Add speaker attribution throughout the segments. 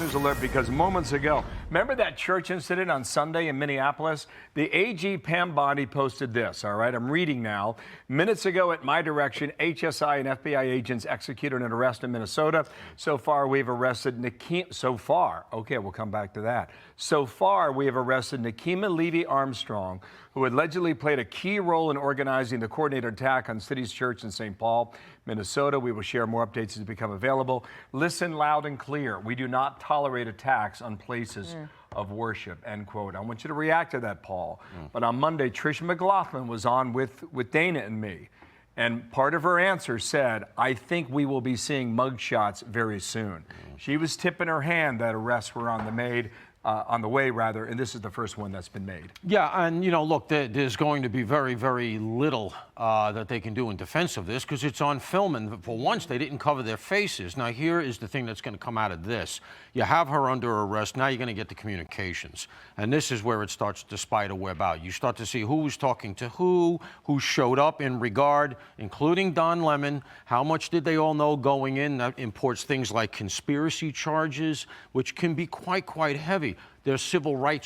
Speaker 1: News alert because moments ago, remember that church incident on Sunday in Minneapolis? The AG Pam Bondi posted this, all right? I'm reading now. Minutes ago at my direction, HSI and FBI agents executed an arrest in Minnesota. So far, we've arrested okay, we'll come back to that. So far, we have arrested Nakima Levy Armstrong, who allegedly played a key role in organizing the coordinated attack on City's Church in St. Paul, Minnesota. We will share more updates as they become available. Listen loud and clear. We do not tolerate attacks on places of worship, end quote. I want you to react to that, Paul. But on Monday, Tricia McLaughlin was on with Dana and me. And part of her answer said, I think we will be seeing mugshots very soon. She was tipping her hand that arrests were on the way, and this is the first one that's been made.
Speaker 2: Yeah, and you know, look, there's going to be very, very little that they can do in defense of this because it's on film, and for once they didn't cover their faces. Now here is the thing that's going to come out of this. You have her under arrest, now you're going to get the communications. And this is where it starts to spider web out. You start to see who was talking to who showed up in regard, including Don Lemon. How much did they all know going in? That imports things like conspiracy charges, which can be quite heavy. There's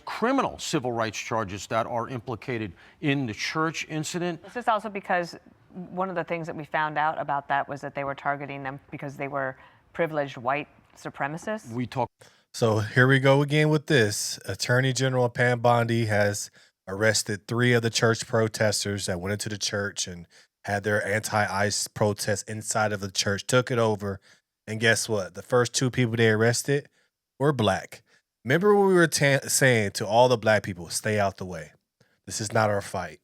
Speaker 2: criminal civil rights charges that are implicated in the church incident.
Speaker 3: This is also because one of the things that we found out about that was that they were targeting them because they were privileged white supremacists.
Speaker 4: So here we go again with this. Attorney General Pam Bondi has arrested 3 of the church protesters that went into the church and had their anti-ICE protest inside of the church, took it over. And guess what? The first 2 people they arrested were black. Remember what we were saying to all the black people, stay out the way. This is not our fight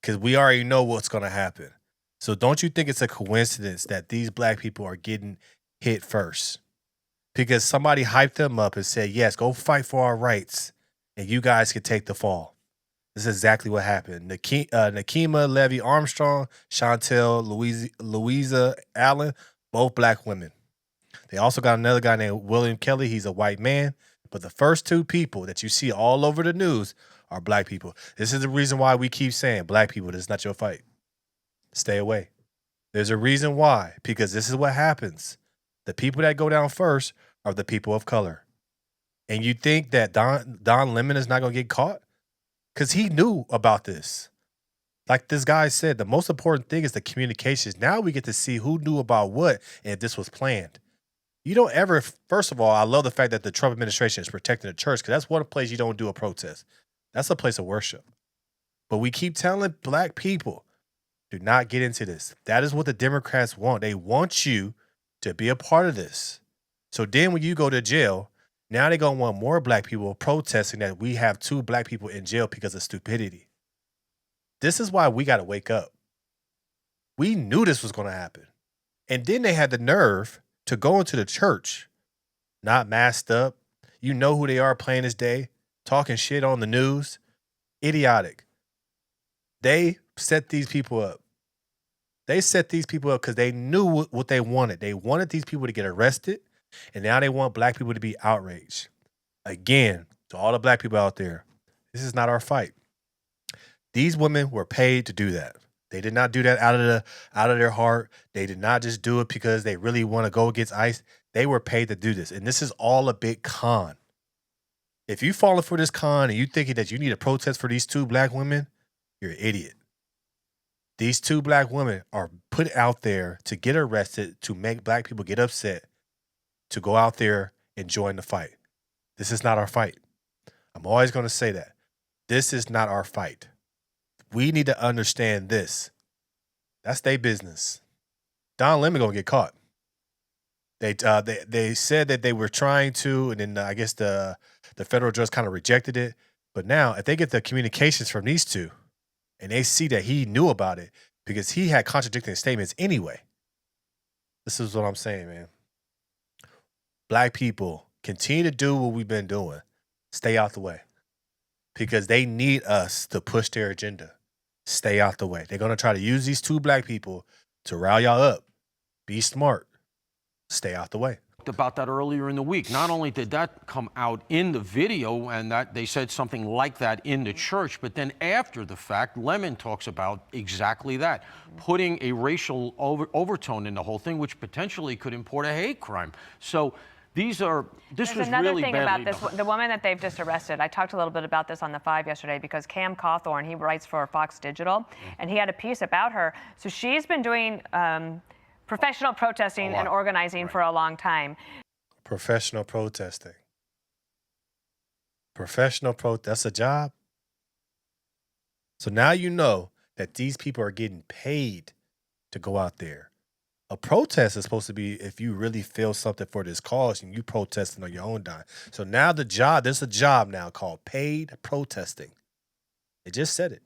Speaker 4: because we already know what's going to happen. So don't you think it's a coincidence that these black people are getting hit first? Because somebody hyped them up and said, yes, go fight for our rights and you guys can take the fall. This is exactly what happened. Nakima Levy Armstrong, Chantel Louisa Allen, both black women. They also got another guy named William Kelly. He's a white man. But the first 2 people that you see all over the news are black people. This is the reason why we keep saying, black people, this is not your fight. Stay away. There's a reason why, because this is what happens. The people that go down first are the people of color. And you think that Don Lemon is not going to get caught? Because he knew about this. Like this guy said, the most important thing is the communications. Now we get to see who knew about what and if this was planned. You don't ever, first of all, I love the fact that the Trump administration is protecting the church because that's one place you don't do a protest. That's a place of worship. But we keep telling black people, do not get into this. That is what the Democrats want. They want you to be a part of this. So then when you go to jail, now they're going to want more black people protesting that we have 2 black people in jail because of stupidity. This is why we got to wake up. We knew this was going to happen. And then they had the nerve to go into the church, not masked up. You know who they are plain as day, talking shit on the news. Idiotic. They set these people up. They set these people up because they knew what they wanted. They wanted these people to get arrested, and now they want black people to be outraged. Again, to all the black people out there, this is not our fight. These women were paid to do that. They did not do that out of their heart. They did not just do it because they really want to go against ICE. They were paid to do this. And this is all a big con. If you falling for this con and you thinking that you need a protest for these 2 black women, you're an idiot. These 2 black women are put out there to get arrested, to make black people get upset, to go out there and join the fight. This is not our fight. I'm always going to say that. This is not our fight. We need to understand this. That's their business. Don Lemon gonna get caught. They said that they were trying to, and then I guess the federal judge kind of rejected it. But now, if they get the communications from these 2, and they see that he knew about it because he had contradicting statements anyway. This is what I'm saying, man. Black people, continue to do what we've been doing. Stay out the way. Because they need us to push their agenda. Stay out the way. They're going to try to use these 2 black people to rile y'all up. Be smart. Stay out the way.
Speaker 2: About that earlier in the week. Not only did that come out in the video and that they said something like that in the church, but then after the fact, Lemon talks about exactly that, putting a racial overtone in the whole thing, which potentially could import a hate crime. So This
Speaker 3: There's
Speaker 2: was
Speaker 3: another
Speaker 2: really
Speaker 3: thing
Speaker 2: badly
Speaker 3: about this.
Speaker 2: done.
Speaker 3: The woman that they've just arrested, I talked a little bit about this on the 5 yesterday because Cam Cawthorn, he writes for Fox Digital, and he had a piece about her. So she's been doing professional protesting and organizing for a long time.
Speaker 4: Professional protesting. That's a job. So now you know that these people are getting paid to go out there. A protest is supposed to be if you really feel something for this cause and you protesting on your own dime. So now there's a job now called paid protesting. They just said it.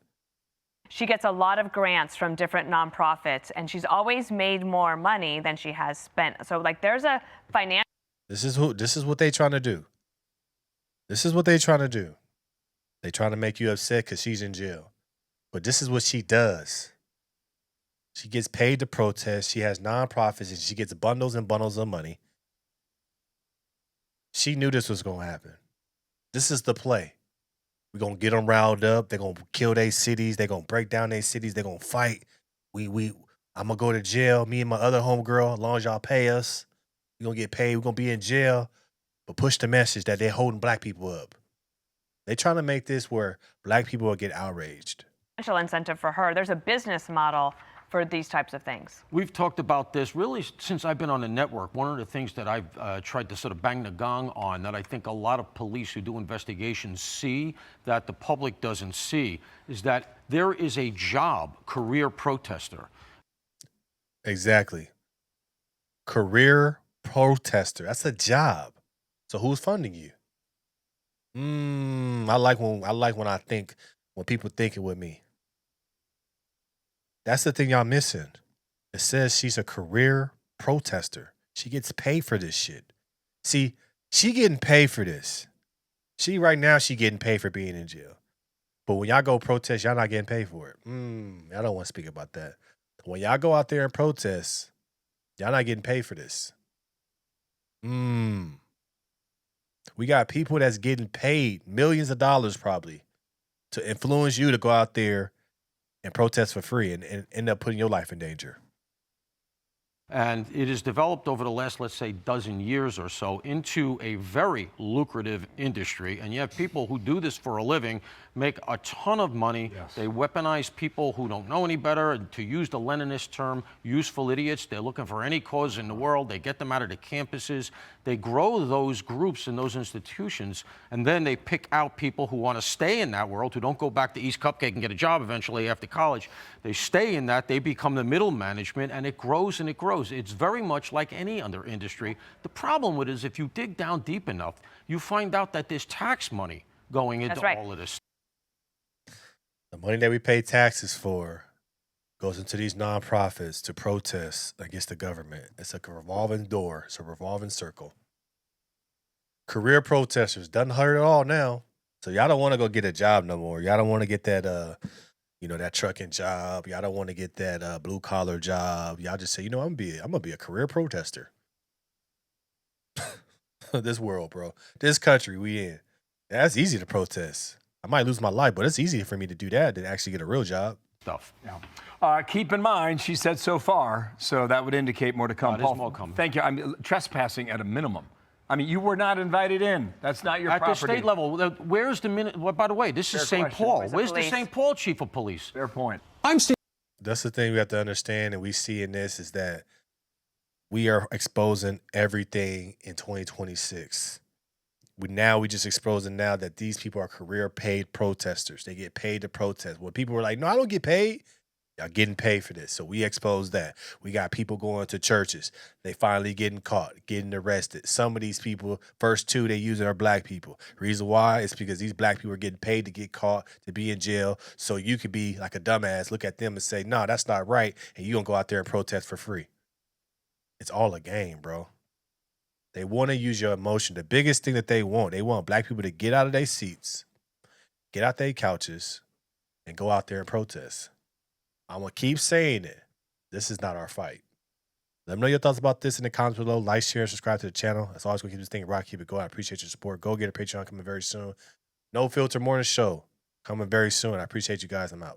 Speaker 3: She gets a lot of grants from different nonprofits, and she's always made more money than she has spent. So, like, there's a financial.
Speaker 4: This is what they trying to do. This is what they trying to do. They trying to make you upset because she's in jail. But this is what she does. She gets paid to protest. She has nonprofits, and she gets bundles and bundles of money. She knew this was going to happen. This is the play. We're going to get them riled up. They're going to kill their cities. They're going to break down their cities. They're going to fight. I'm going to go to jail. Me and my other homegirl, as long as y'all pay us, we're going to get paid. We're going to be in jail. But push the message that they're holding black people up. They're trying to make this where black people will get outraged.
Speaker 3: Financial incentive for her. There's a business model for these types of things.
Speaker 2: We've talked about this really since I've been on the network. One of the things that I've tried to sort of bang the gong on that I think a lot of police who do investigations see that the public doesn't see is that there is a job, career protester.
Speaker 4: Exactly. Career protester. That's a job. So who's funding you? I like when people thinking with me. That's the thing y'all missing. It says she's a career protester. She gets paid for this shit. See, she getting paid for this. Right now, she getting paid for being in jail. But when y'all go protest, y'all not getting paid for it. I don't want to speak about that. When y'all go out there and protest, y'all not getting paid for this. We got people that's getting paid millions of dollars probably to influence you to go out there and protest for free and end up putting your life in danger.
Speaker 2: And it has developed over the last, let's say, dozen years or so into a very lucrative industry. And you have people who do this for a living, make a ton of money.
Speaker 1: Yes.
Speaker 2: They weaponize people who don't know any better. And to use the Leninist term, useful idiots. They're looking for any cause in the world. They get them out of the campuses. They grow those groups and those institutions. And then they pick out people who want to stay in that world, who don't go back to East Cupcake and get a job eventually after college. They stay in that. They become the middle management, and it grows and it grows. It's very much like any other industry. The problem with it is if you dig down deep enough, you find out that there's tax money going into all of this.
Speaker 4: The money that we pay taxes for goes into these nonprofits to protest against the government. It's a revolving door. It's a revolving circle. Career protesters doesn't hurt at all now. So y'all don't want to go get a job no more. Y'all don't want to get that that trucking job. Y'all don't want to get that blue collar job. Y'all just say, I'm gonna be a career protester. This world, bro. This country we in. That's easy to protest. I might lose my life, but it's easier for me to do that than actually get a real job.
Speaker 2: Stuff.
Speaker 1: Yeah. Keep in mind, she said so far, so that would indicate more to come.
Speaker 2: There's more coming.
Speaker 1: Thank you. I mean, trespassing at a minimum. I mean, you were not invited in. That's not your property.
Speaker 2: At the state level, where's the minute? Well, by the way, this is St. Paul. Where's the St. Paul chief of police?
Speaker 1: Fair point.
Speaker 4: That's the thing we have to understand, and we see in this is that we are exposing everything in 2026. We just exposing now that these people are career paid protesters. They get paid to protest. When people were like, no, I don't get paid. Y'all getting paid for this. So we exposed that. We got people going to churches. They finally getting caught, getting arrested. Some of these people, first two they using are black people. Reason why is because these black people are getting paid to get caught, to be in jail. So you could be like a dumbass, look at them and say, no, that's not right. And you gonna go out there and protest for free. It's all a game, bro. They want to use your emotion. The biggest thing that they want black people to get out of their seats, get out their couches, and go out there and protest. I'm going to keep saying it. This is not our fight. Let me know your thoughts about this in the comments below. Like, share, and subscribe to the channel. As always, going to keep this thing rock, keep it going. I appreciate your support. Go get a Patreon coming very soon. No Filter Morning Show coming very soon. I appreciate you guys. I'm out.